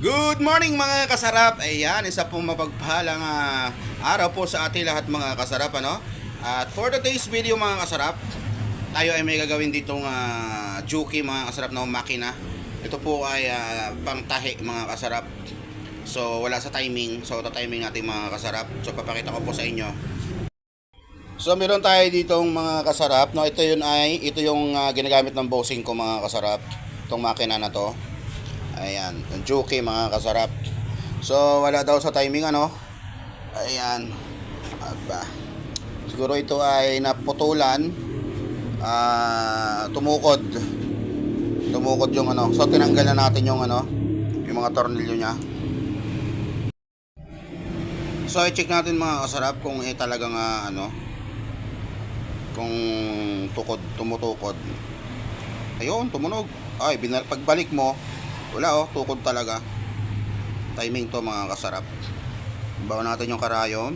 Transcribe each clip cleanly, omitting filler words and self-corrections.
Good morning mga kasarap. Ayan, isa pong mapagpahalang araw po sa ating lahat mga kasarap, ano? At for today's video mga kasarap, tayo ay may gagawin ditong juki mga kasarap na makina. Ito po ay pangtahi mga kasarap. So wala sa timing. So timing natin mga kasarap. So papakita ko po sa inyo. So meron tayo ditong mga kasarap, no? Ito yung ginagamit ng bossing ko mga kasarap. Itong makina na to. Ayan, yung juki mga kasarap. So wala daw sa timing, ano. Ayan. Aba. Siguro ito ay naputulan. Tumukod yung ano. So tinanggal na natin yung ano, yung mga tornilyo niya. So i-check natin mga kasarap kung talagang ano, kung tumutukod. Ayun, tumunog. Ay, pagbalik mo, wala tukod talaga. Timing to mga kasarap. Bawa natin yung karayom.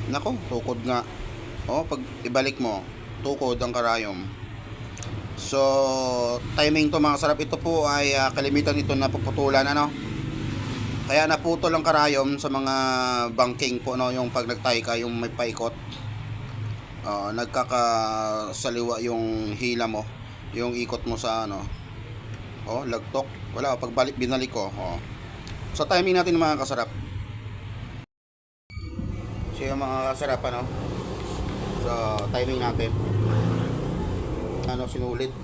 Nako, tukod nga. Pag ibalik mo, tukod ang karayom. So, timing to mga kasarap. Ito po ay kalimitan ito na puputulan, ano. Kaya naputol ang karayom sa mga banking po, no, yung pag nagtay ka, yung may paikot. Nagkakasaliwa yung hila mo, yung ikot mo sa ano. Lagtok. Wala, binalik ko. So timing natin mga kasarap. So yung mga kasarap, ano. So timing natin. Ano, sinulit.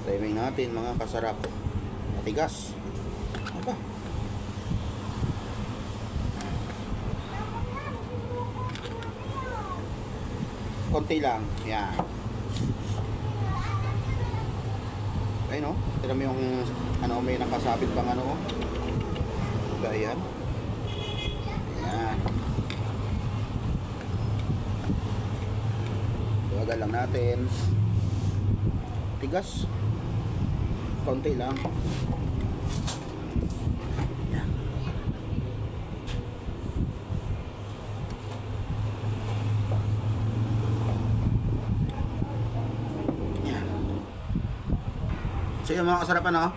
Timing natin mga kasarap. Matigas. Ano ba? Konti lang. Yan. Ayun, tira mo yung ano, may nakasabit pang ano. Ayan. Ayan. Tuwagan lang natin. Tigas. Konti lang. Ayan. So yung mga kasarap, ano,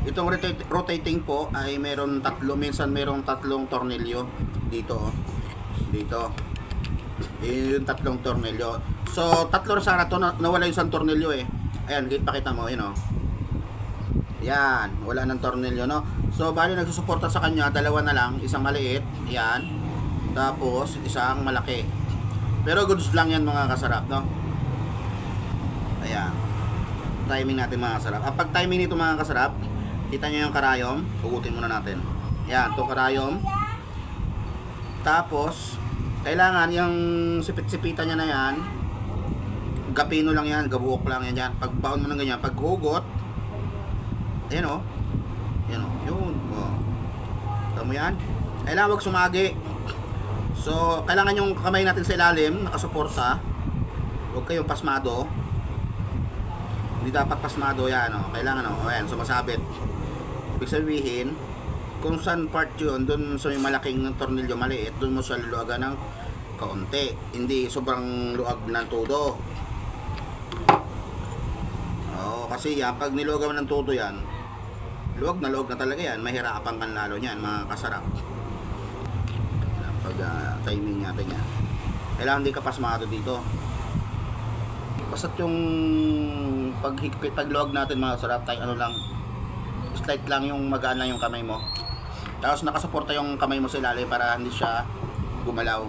itong rotating po ay minsan merong tatlong tornilyo dito, dito. Yung tatlong tornilyo. So tatlo sana to, nawala yung isang tornilyo eh. Ayan, pakita mo, yun Yan, wala ng tornilyo, no. So bali nagsusuporta sa kanya, dalawa na lang, isang maliit, yan. Tapos isang malaki. Pero goods lang yan mga kasarap, no. Ayan. Timing natin mga kasarap. Pag timing nito mga kasarap, kita nyo yung karayom, hugutin muna natin. Yan, itong karayom. Tapos kailangan yung sipit-sipitan niya na yan, gapino lang yan, gabuok lang yan. Pag baon mo ng ganyan, pag hugot, ayan yan yun. Tama mo yan? Kailangan wag sumagi. So kailangan yung kamay natin sa ilalim nakasuporta, huwag kayong pasmado. Hindi dapat pasmado yan, kailangan, ayan, sumasabit. Ibig sabihin, kung saan part yun, dun sa may malaking tornilyo maliit, dun mo siya luluagan ng kaunti, hindi sobrang luag ng todo. Kasi yan, pag niluagaw ng todo yan, luag na talaga yan, mahirapan kan lalo yan mga kasarap. Pag timing natin yan, kailangan hindi ka pasmado dito. Basta't yung pagluwag natin mga sarap, tayo ano lang, slight lang yung magaan lang yung kamay mo. Tapos nakasuporta yung kamay mo sa ilalim para hindi siya gumalaw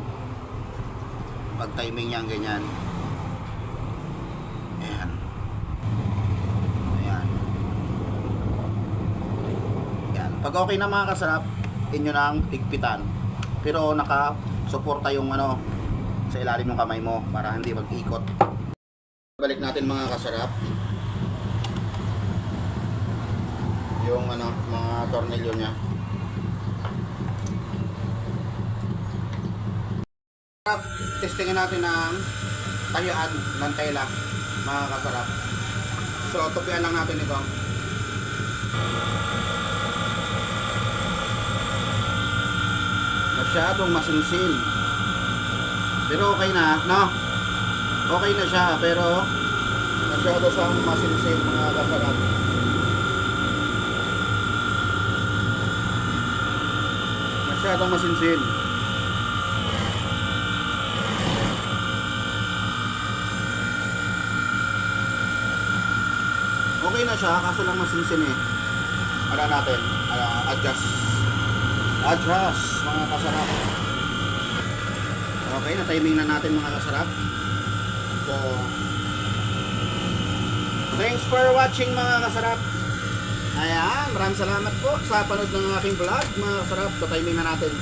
pag timing niya ganyan. Ayan. Ayan. Ayan. Pag okay na mga kasarap, inyo nang higpitan. Pero nakasuporta yung ano sa ilalim ng kamay mo para hindi mag-ikot. Balik natin mga kasarap yung ano, mga tornilyo nya. Testingin natin ng tayaan ng tela mga kasarap. So tupian lang natin ito. Masyadong masinsin, pero okay na, no? Okay na siya, pero masyado siyang masinsin mga kasarap. masyadong masinsin. Okay na siya, kaso lang masinsin eh. Ano natin? Adjust. Adjust, mga kasarap. Okay, na-timing na natin mga kasarap. So, thanks for watching mga kasarap. Ayan, maraming salamat po sa panood ng aking vlog mga kasarap. Na-timing na natin.